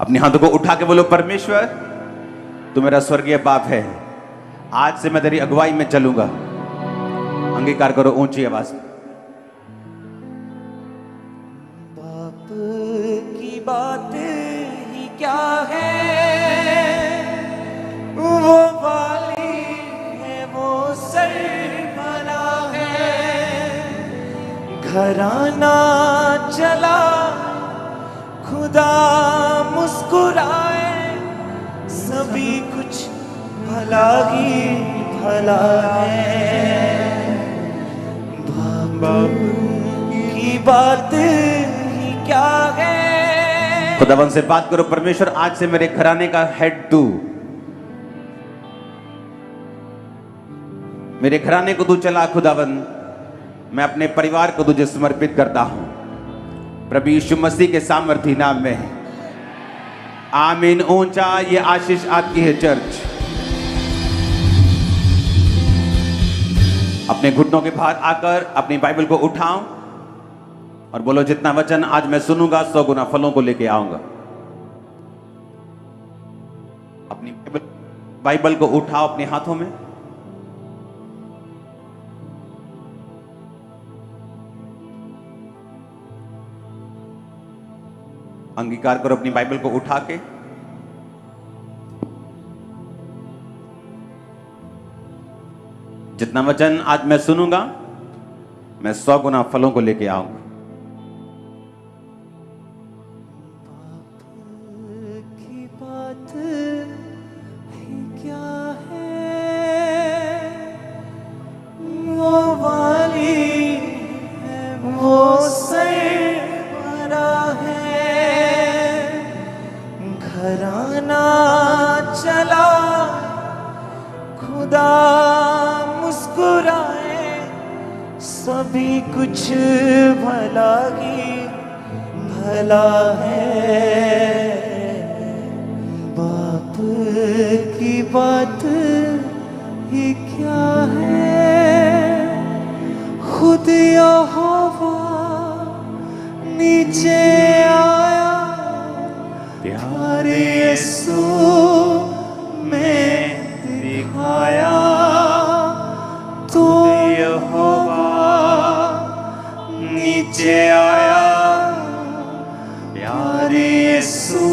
अपने हाथों को उठा के बोलो, परमेश्वर तू मेरा स्वर्गीय बाप है, आज से मैं तेरी अगुवाई में चलूंगा। अंगीकार करो ऊंची आवाज में। बाप की बात ही क्या है, वो वाली है, वो सरवरा है। घराना चला, खुदा मुस्कुराए, सभी कुछ भला ही भला है। बाप की बात ही क्या है। खुदावन से बात करो, परमेश्वर आज से मेरे घराने का हेड तू, मेरे घराने को तू चला। खुदावन मैं अपने परिवार को तुझे समर्पित करता हूं, प्रभु यीशु मसीह के सामर्थी नाम में, आमीन। ऊंचा ये आशीष आपकी है चर्च। अपने घुटनों के बाहर आकर अपनी बाइबल को उठाओ और बोलो, जितना वचन आज मैं सुनूंगा 100 गुना फलों को लेके आऊंगा। अपनी बाइबल को उठाओ अपने हाथों में, अंगीकार करो अपनी बाइबल को उठा के। जितना वचन आज मैं सुनूंगा मैं 100 गुना फलों को लेके आऊंगा। बाप की बात ही क्या है, वो वाली है, वो सरवरा है। घराना चला, खुदा मुस्कुराए, सभी कुछ भला ही भला है। बाप की बात ही क्या है, खुद यहोवा नीचे आया, प्यार यीशु में दिखाया। तो यहोवा नीचे आया, प्यार यीशु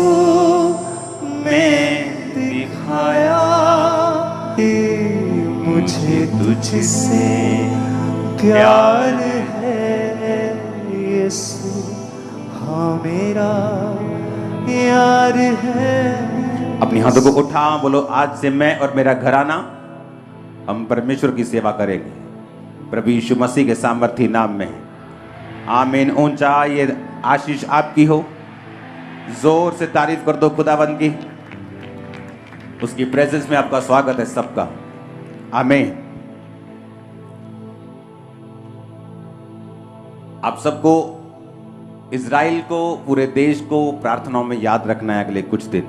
में दिखाया। मुझे तुझसे प्यार है यीशु, हाँ मेरा यार है। अपनी हाथों को उठा, बोलो, आज से मैं और मेरा घराना हम परमेश्वर की सेवा करेंगे, प्रभु यीशु मसीह के सामर्थी नाम में, आमीन। ऊंचा ये आशीष आपकी हो। जोर से तारीफ कर दो खुदावंद की। उसकी प्रेजेंस में आपका स्वागत है सबका, आमीन। आप सबको, इज़राइल को, पूरे देश को प्रार्थनाओं में याद रखना है अगले कुछ दिन।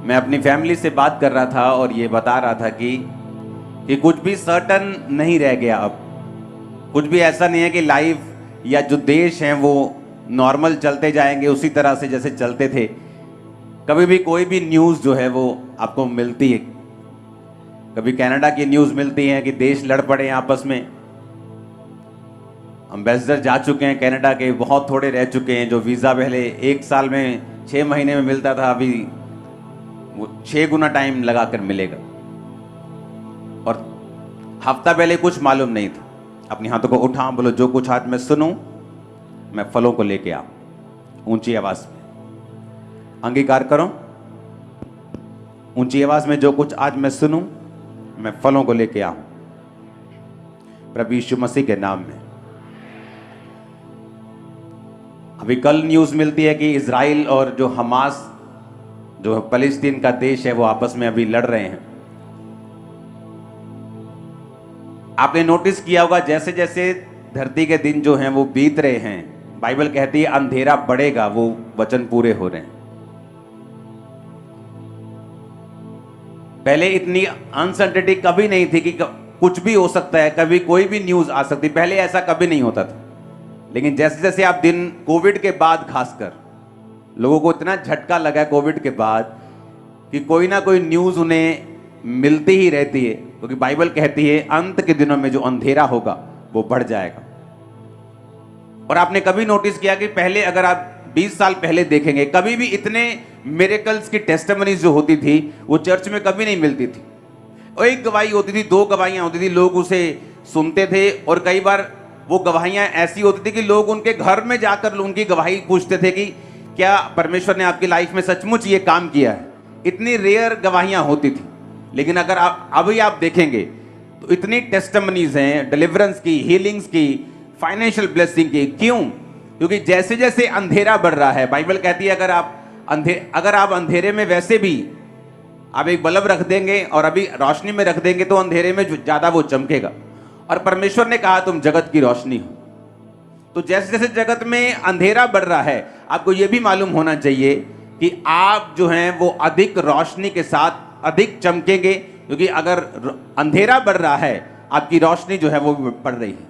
मैं अपनी फैमिली से बात कर रहा था और ये बता रहा था कि कुछ भी सर्टन नहीं रह गया। अब कुछ भी ऐसा नहीं है कि लाइफ या जो देश हैं वो नॉर्मल चलते जाएंगे उसी तरह से जैसे चलते थे। कभी भी कोई भी न्यूज़ जो है वो आपको मिलती है। कभी कनाडा की न्यूज़ मिलती है कि देश लड़ पड़े आपस में। एम्बेसडर जा चुके हैं कनाडा के, बहुत थोड़े रह चुके हैं। जो वीज़ा पहले 1 साल में 6 महीने में मिलता था, अभी वो 6 गुना टाइम लगा कर मिलेगा। और हफ्ता पहले कुछ मालूम नहीं था। अपनी हाथों को उठा, बोलो, जो कुछ आज मैं सुनूं मैं फलों को लेके आऊं। ऊंची आवाज में अंगीकार करो, ऊंची आवाज में, जो कुछ आज मैं सुनूं मैं फलों को लेके आऊं, प्रभु यीशु मसीह के नाम में। अभी कल न्यूज़ मिलती है कि इज़राइल और जो हमास, जो फलस्तीन का देश है, वो आपस में अभी लड़ रहे हैं। आपने नोटिस किया होगा जैसे जैसे धरती के दिन जो हैं वो बीत रहे हैं, बाइबल कहती है अंधेरा बढ़ेगा, वो वचन पूरे हो रहे हैं। पहले इतनी अनसर्टेनिटी कभी नहीं थी कि कुछ भी हो सकता है, कभी कोई भी न्यूज़ आ सकती, पहले ऐसा कभी नहीं होता था। लेकिन जैसे जैसे आप दिन, कोविड के बाद खासकर लोगों को इतना झटका लगा कोविड के बाद कि कोई ना कोई न्यूज़ उन्हें मिलती ही रहती है, क्योंकि बाइबल कहती है अंत के दिनों में जो अंधेरा होगा वो बढ़ जाएगा। और आपने कभी नोटिस किया कि पहले अगर आप 20 साल पहले देखेंगे, कभी भी इतने मिरेकल्स की टेस्टिमनीज जो होती थी वो चर्च में कभी नहीं मिलती थी। और एक गवाही होती थी, 2 गवाहियां होती थी, लोग उसे सुनते थे। और कई बार वो गवाहियां ऐसी होती थी कि लोग उनके घर में जाकर उनकी गवाही पूछते थे कि क्या परमेश्वर ने आपकी लाइफ में सचमुच ये काम किया है। इतनी रेयर गवाहियां होती थी। लेकिन अगर आप अभी आप देखेंगे तो इतनी टेस्टिमनीज हैं, डिलीवरेंस की, हीलिंग्स की, फाइनेंशियल ब्लेसिंग की। क्यों? क्योंकि जैसे जैसे अंधेरा बढ़ रहा है, बाइबल कहती है अगर आप अंधेरे में वैसे भी आप एक बल्ब रख देंगे और अभी रोशनी में रख देंगे तो अंधेरे में ज्यादा वो चमकेगा। और परमेश्वर ने कहा तुम जगत की रोशनी हो। तो जैसे जैसे जगत में अंधेरा बढ़ रहा है, आपको यह भी मालूम होना चाहिए कि आप जो हैं वो अधिक रोशनी के साथ अधिक चमकेंगे, क्योंकि अगर अंधेरा बढ़ रहा है आपकी रोशनी जो है वो बढ़ रही है।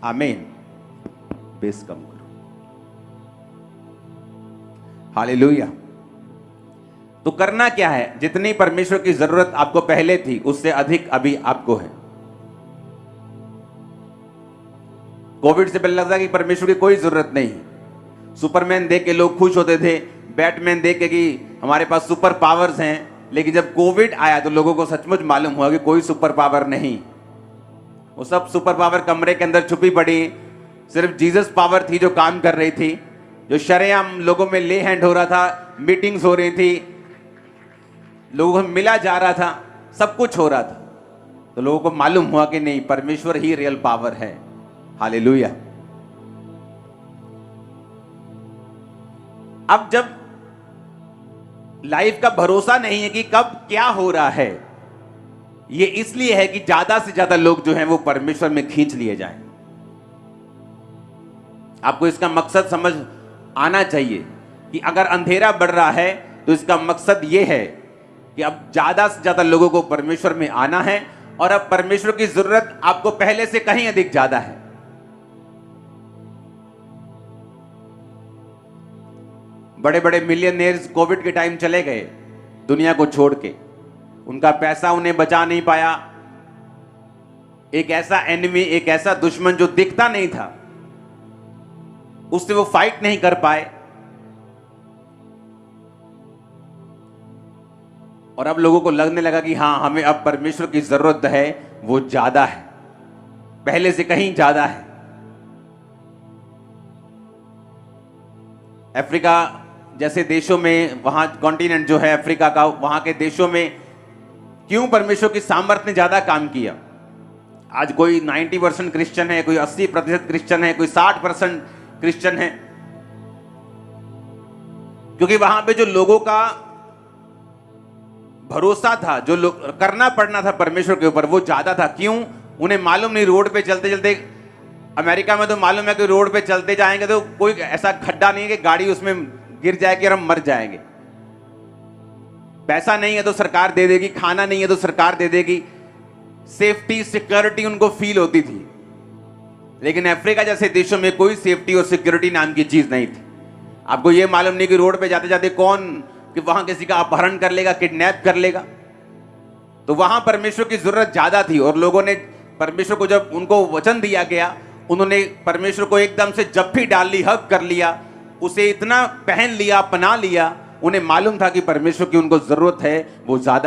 आमीन। बेस कम करो। हालेलुया। तो करना क्या है? जितनी परमेश्वर की जरूरत आपको पहले थी उससे अधिक अभी आपको है। कोविड से पहले लगता कि परमेश्वर की कोई जरूरत नहीं। सुपरमैन देख के लोग खुश होते थे, बैटमैन देख के कि हमारे पास सुपर पावर्स हैं। लेकिन जब कोविड आया तो लोगों को सचमुच मालूम हुआ कि कोई सुपर पावर नहीं। वो सब सुपर पावर कमरे के अंदर छुपी पड़ी। सिर्फ जीसस पावर थी जो काम कर रही थी, जो शरेआम लोगों में ले हैंड हो रहा था, मीटिंग्स हो रही थी, लोगों को मिला जा रहा था, सब कुछ हो रहा था। तो लोगों को मालूम हुआ कि नहीं, परमेश्वर ही रियल पावर है। हालेलुया। अब जब लाइफ का भरोसा नहीं है कि कब क्या हो रहा है, ये इसलिए है कि ज्यादा से ज्यादा लोग जो हैं वो परमेश्वर में खींच लिए जाएं। आपको इसका मकसद समझ आना चाहिए कि अगर अंधेरा बढ़ रहा है तो इसका मकसद ये है कि अब ज्यादा से ज्यादा लोगों को परमेश्वर में आना है। और अब परमेश्वर की जरूरत आपको पहले से कहीं अधिक ज्यादा है। बड़े बड़े मिलियनेयर्स कोविड के टाइम चले गए दुनिया को छोड़ के। उनका पैसा उन्हें बचा नहीं पाया। एक ऐसा एनिमी, एक ऐसा दुश्मन जो दिखता नहीं था, उससे वो फाइट नहीं कर पाए। और अब लोगों को लगने लगा कि हां, हमें अब परमेश्वर की जरूरत है, वो ज्यादा है, पहले से कहीं ज्यादा है। अफ्रीका जैसे देशों में, वहां कॉन्टिनेंट जो है अफ्रीका का, वहां के देशों में क्यों परमेश्वर की सामर्थ ने ज्यादा काम किया? आज कोई 90% क्रिश्चियन है, कोई 80% क्रिश्चियन है, कोई 60% क्रिश्चियन है, क्योंकि वहां पे जो लोगों का भरोसा था, जो लोग करना पड़ना था परमेश्वर के ऊपर, वो ज्यादा था। क्यों? उन्हें मालूम नहीं, रोड पे चलते चलते, अमेरिका में तो मालूम है कि रोड पे चलते जाएंगे तो कोई ऐसा खड्डा नहीं है कि गाड़ी उसमें गिर जाएगी और हम मर जाएंगे। पैसा नहीं है तो सरकार दे देगी, खाना नहीं है तो सरकार दे देगी। सेफ्टी, सिक्योरिटी उनको फील होती थी। लेकिन अफ्रीका जैसे देशों में कोई सेफ्टी और सिक्योरिटी नाम की चीज नहीं थी। आपको यह मालूम नहीं कि रोड पे जाते जाते कौन कि वहां किसी का अपहरण कर लेगा, किडनैप कर लेगा। तो वहां परमेश्वर की जरूरत ज्यादा थी। और लोगों ने परमेश्वर को, जब उनको वचन दिया गया, उन्होंने परमेश्वर को एकदम से जप्फी डाल ली, हक कर लिया, उसे इतना पहन लिया, अपना लिया। उन्हें मालूम था कि परमेश्वर की उनको जरूरत है, वो ज्यादा